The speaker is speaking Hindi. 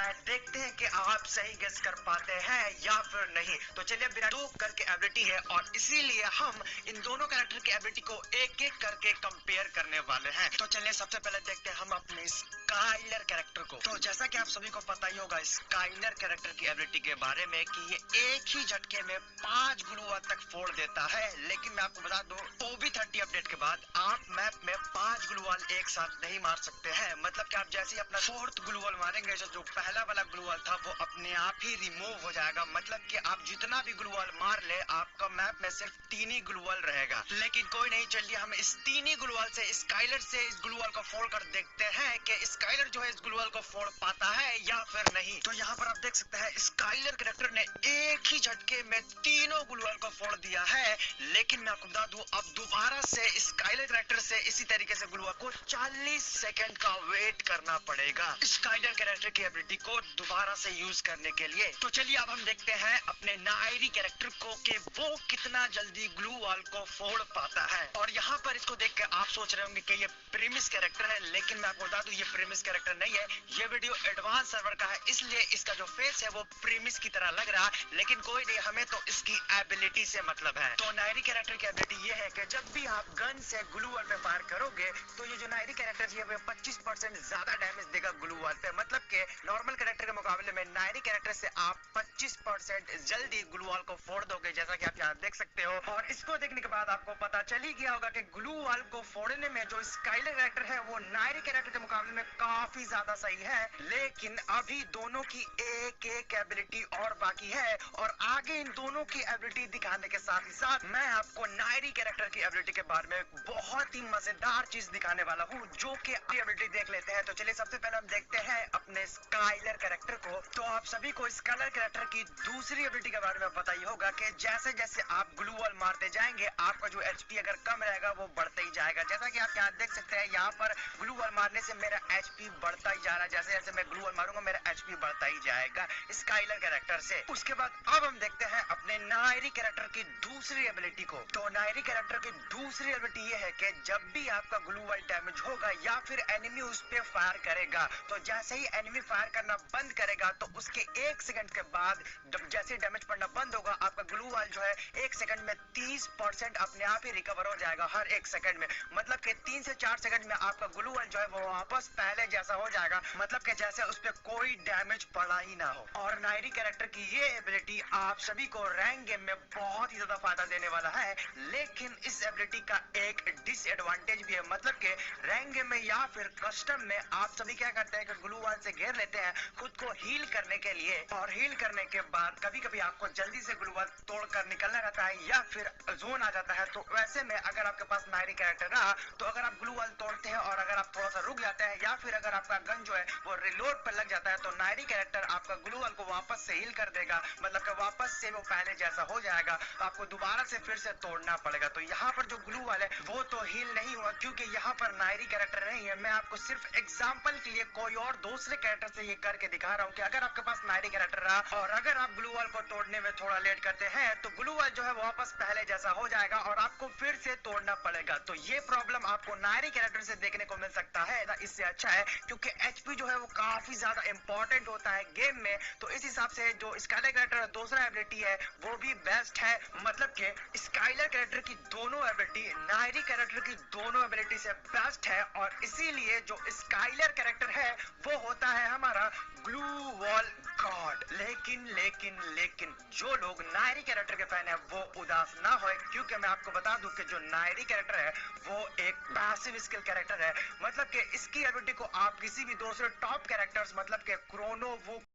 है, देखते हैं कि आप सही गेस कर पाते हैं या फिर नहीं। तो चलिए, बिना दो करके एबिलिटी है और इसीलिए हम इन दोनों कैरेक्टर की एबिलिटी को एक एक करके कंपेयर करने वाले हैं। तो चलिए सबसे पहले देखते हैं हम अपने स्काइलर कैरेक्टर को। तो जैसा कि आप सभी को पता ही होगा स्काइलर कैरेक्टर की एबिलिटी के बारे में कि ये एक ही झटके में 5 ग्लूवाल तक फोड़ देता है। लेकिन मैं आपको बता दूं, OB30 अपडेट के बाद आप मैप में 5 ग्लूवाल एक साथ नहीं मार सकते हैं। मतलब कि आप जैसे ही अपना फोर्थ ग्लूवाल मारेंगे, जो पहला वाला ग्लूवाल था वो अपने आप ही रिमूव हो जाएगा। मतलब कि आप जितना भी ग्लूवाल मार ले, आपका मैप में सिर्फ 3 ही ग्लूवाल रहेगा। लेकिन कोई नहीं, चलिए हम इस 3 ही ग्लूवाल से स्काइलर से इस ग्लूवाल को फोड़ कर देखते हैं कि स्काइलर जो है इस ग्लूवाल को फोड़ पाता है या फिर नहीं। तो यहाँ पर आप देख सकते हैं स्काइलर कैरेक्टर ने एक ही झटके में तीनों ग्लूवाल को फोड़ दिया है। लेकिन मैं आपको बता दूं, अब दोबारा से स्काइलर कैरेक्टर से इसी तरीके से ग्लूवाल को 40 सेकंड का वेट करना पड़ेगा स्काइलर कैरेक्टर की एबिलिटी को दोबारा से यूज करने के लिए। तो चलिए अब हम देखते हैं अपने नायरी कैरेक्टर को कि वो कितना जल्दी ग्लूवाल को फोड़ पाता है। और यहाँ पर इसको देख के आप सोच रहे होंगे कि ये प्रीमिस कैरेक्टर है, लेकिन मैं आपको बता दूं ये प्रीमिस कैरेक्टर नहीं है। ये वीडियो एडवांस सर्वर का है, इसलिए इसका जो फेस है वो प्रीमिस की तरह लग रहा है। लेकिन कोई नहीं, हमें तो इसकी एबिलिटी से मतलब है। तो नायरी कैरेक्टर की एबिलिटी ये है कि जब भी आप गन से ग्लूवाल पे फायर करोगे तो ये जो नायरी कैरेक्टर है 25% ज्यादा डैमेज देगा ग्लूवाल पे। मतलब कि नॉर्मल कैरेक्टर के मुकाबले में नायरी कैरेक्टर से आप 25% जल्दी ग्लूवाल को फोड़ दोगे, जैसा कि आप यहाँ देख सकते हो। और इसको देखने के बाद आपको पता चल ही गया होगा कि ग्लूवाल को फोड़ने में जो स्काइलर कैरेक्टर है वो नायरी कैरेक्टर के मुकाबले में काफी ज्यादा सही है। लेकिन अभी दोनों की एक एक एबिलिटी और बाकी है, और आगे इन दोनों की एबिलिटी दिखाने के साथ ही साथ मैं आपको नायरी कैरेक्टर की एबिलिटी के बारे में बहुत ही मजेदार चीज दिखाने वाला हूँ, जो कि एबिलिटी देख लेते हैं। तो चलिए सबसे पहले हम देखते हैं अपने स्काइलर कैरेक्टर को। तो आप सभी को स्काइलर कैरेक्टर की दूसरी एबिलिटी के बारे में पता ही होगा कि जैसे जैसे आप ग्लूवाल मारते जाएंगे आपका जो एचपी अगर कम रहेगा वो बढ़ता ही जाएगा। जैसा कि आप यहाँ देख सकते हैं, यहाँ पर ग्लूवाल मारने से मेरा एचपी बढ़ता ही जा रहा है। जैसे जैसे मैं ग्लूवाल मारूंगा मेरा एचपी बढ़ता ही जाएगा स्काइलर कैरेक्टर से। उसके बाद अब हम देखते हैं अपने नायरी कैरेक्टर की दूसरी एबिलिटी को। तो नायरी कैरेक्टर की दूसरी एबिलिटी ये है कि जब भी आपका ग्लूवाल डैमेज होगा या फिर एनिमी उस पे फायर करेगा, तो जैसे ही एनिमी फायर करना बंद करेगा तो उसके 1 सेकंड के बाद जैसे डैमेज पड़ना बंद होगा, आपका ग्लूवाल जो है 1 सेकंड में 30% अपने आप ही रिकवर हो जाएगा हर 1 सेकंड में। मतलब कि 3 से 4 सेकंड में आपका ग्लूवाल जो है वो वापस पहले जैसा हो जाएगा। मतलब कि जैसे उस पे कोई डैमेज पड़ा ही ना हो। और नायरी कैरेक्टर की ये एबिलिटी आप सभी को रैंक गेम में बहुत ही ज्यादा फायदा देने वाला है। लेकिन इस एबिलिटी का एक डिसएडवांटेज भी है। मतलब कि रैंक गेम में या फिर कस्टम में आप सभी क्या करते हैं कि ग्लूवाल से घेर लेते हैं खुद को हील करने के लिए, और हील करने के बाद कभी कभी आपको जल्दी से ग्लूवाल तोड़कर निकलना रहता है या फिर जोन आ जाता है। तो वैसे में अगर आपके पास नायरी कैरेक्टर रहा तो अगर आप ग्लूवाल तोड़ते हैं और अगर आप थोड़ा सा रुक जाते हैं या फिर अगर आपका गन जो है वो रिलोड पर लग जाता है, तो नायरी कैरेक्टर आपका ग्लूवाल को वापस से हील कर देगा। मतलब कि वापस से वो पहले जैसा हो जाएगा, तो आपको दोबारा से फिर से तोड़ना पड़ेगा। तो यहाँ पर जो ग्लूवाल है वो तो हील नहीं हुआ, क्योंकि यहाँ पर नायरी कैरेक्टर नहीं है। मैं आपको सिर्फ एग्जांपल के लिए कोई और दूसरे कैरेक्टर से ये करके दिखा रहा हूँ कि अगर आपके पास नायरी कैरेक्टर रहा और अगर आप ग्लूवाल को तोड़ने में थोड़ा लेट करते हैं तो ग्लूवाल जो है वापस पहले जैसा हो जाएगा और आपको फिर से तोड़ना पड़ेगा। तो ये प्रॉब्लम आपको नायरी कैरेक्टर से देखने को मिल सकता है। इससे अच्छा है, क्योंकि एचपी जो है वो काफी ज्यादा इंपॉर्टेंट होता है गेम में। तो इस हिसाब से जो स्काइलर कैरेक्टर दूसरा एबिलिटी है वो भी बेस्ट है। मतलब कि स्काइलर कैरेक्टर की दोनों एबिलिटी नायरी कैरेक्टर की दोनों एबिलिटी से बेस्ट है, और इसीलिए जो स्काइलर कैरेक्टर है वो होता है हमारा ग्लूवाल गॉड। लेकिन जो लोग नायरी कैरेक्टर के फैन है वो उदास ना होए, क्योंकि मैं आपको बता दूं कि जो नायरी कैरेक्टर है वो एक पैसिव स्किल कैरेक्टर है। मतलब कि इसकी एबिलिटी को आप किसी भी दूसरे टॉप कैरेक्टर्स मतलब कि क्रोनो वो